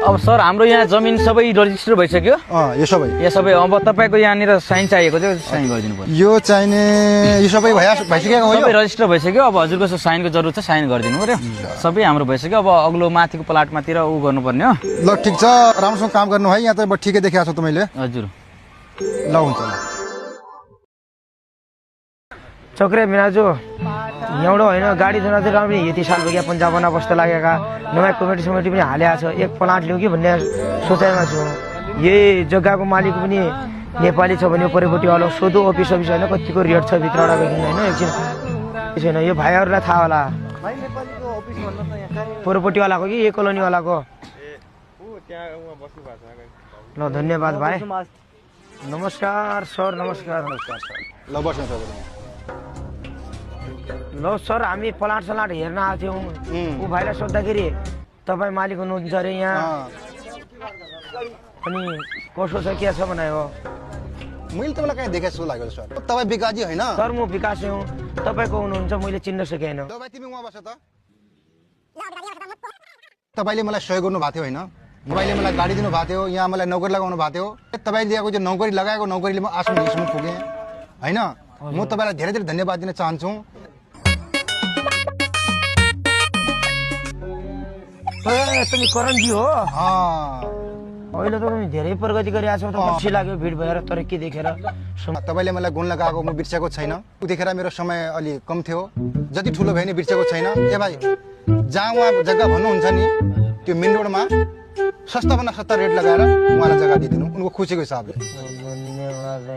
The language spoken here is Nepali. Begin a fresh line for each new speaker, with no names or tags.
अब सर हाम्रो यहाँ जमिन सबै रजिस्टर भइसक्यो
यो सबै
अब तपाईको यहाँनिर साइन चाहिएको चाहिँ साइन गरिदिनु पर्यो
यो चाहिने यो सबै भइसकेको हो
सबै रजिस्टर भइसक्यो अब हजुरको साइनको जरुरत छ साइन गरिदिनु पर्यो सबै हाम्रो भइसक्यो अब अग्लो माथिको प्लाटमातिर उ गर्नुपर्ने हो
ल ठीक छ राम्रोसँग काम गर्नु है यहाँ त ठिकै देखाएको छ तपाईले
हजुर
ल हुन्छ ल
चक्रे मिनाजु एउटा होइन गाडी धुना चाहिँ राम्रो यति साल भयो पन्जाबमा बस्दा लागेका नयाँ कमिटी समिति पनि हालेको छ एक प्लाट लिउँ कि भन्ने सोचाइमा छु यही जग्गाको मालिक पनि नेपाली छ भने परिपट्टिवाला सोधो अफिस होइन कतिको रेट छ भित्रबाट होइन एकछिन छैन यो भाइहरूलाई थाहा होला परिपट्टिवालाको कि एक कोलोनीवालाको ल धन्यवाद भाइ नमस्कार सर नमस्कार
ल बस्नु सर
ल सर हामी प्लाट सलाट हेर्न आएको थियौँ ऊ भाइलाई सोद्धाखेरि तपाईँ मालिक हुनुहुन्छ अरे यहाँ अनि कसो छ के छ बनायो
मैले तपाईँलाई कहीँ देखेको जस्तो लाग्यो सर तपाईँ विकासजी होइन
सर म विकास हुँ तपाईँको हुनुहुन्छ मैले चिन्न सकेन
तिमी उहाँ बस त तपाईँले मलाई सहयोग गर्नु भएको थियो होइन तपाईँले मलाई गाडी दिनु भएको थियो यहाँ मलाई नोकरी लगाउनु भएको थियो तपाईँले दिएको चाहिँ नोकरी लगाएको नोकरीले म आफ्नो हिस्समा पुगेँ होइन म तपाईँलाई धेरै धेरै धन्यवाद दिन चाहन्छु
तिमी करणजी हो अहिले त तिमी धेरै प्रगति गरिरहेको छौ त खुसी लाग्यो भिड भएर तर के देखेर
तपाईँले मलाई गुण लगाएको म बिर्सेको छैन देखेर मेरो समय अलि कम थियो जति ठुलो भयो नि बिर्सेको छैन ए भाइ जहाँ उहाँ जग्गा भन्नुहुन्छ नि त्यो मेन रोडमा सस्ताभन्दा सस्ता रेट लगाएर उहाँलाई जग्गा दिइदिनु उनको खुसीको हिसाबले
धन्यवाद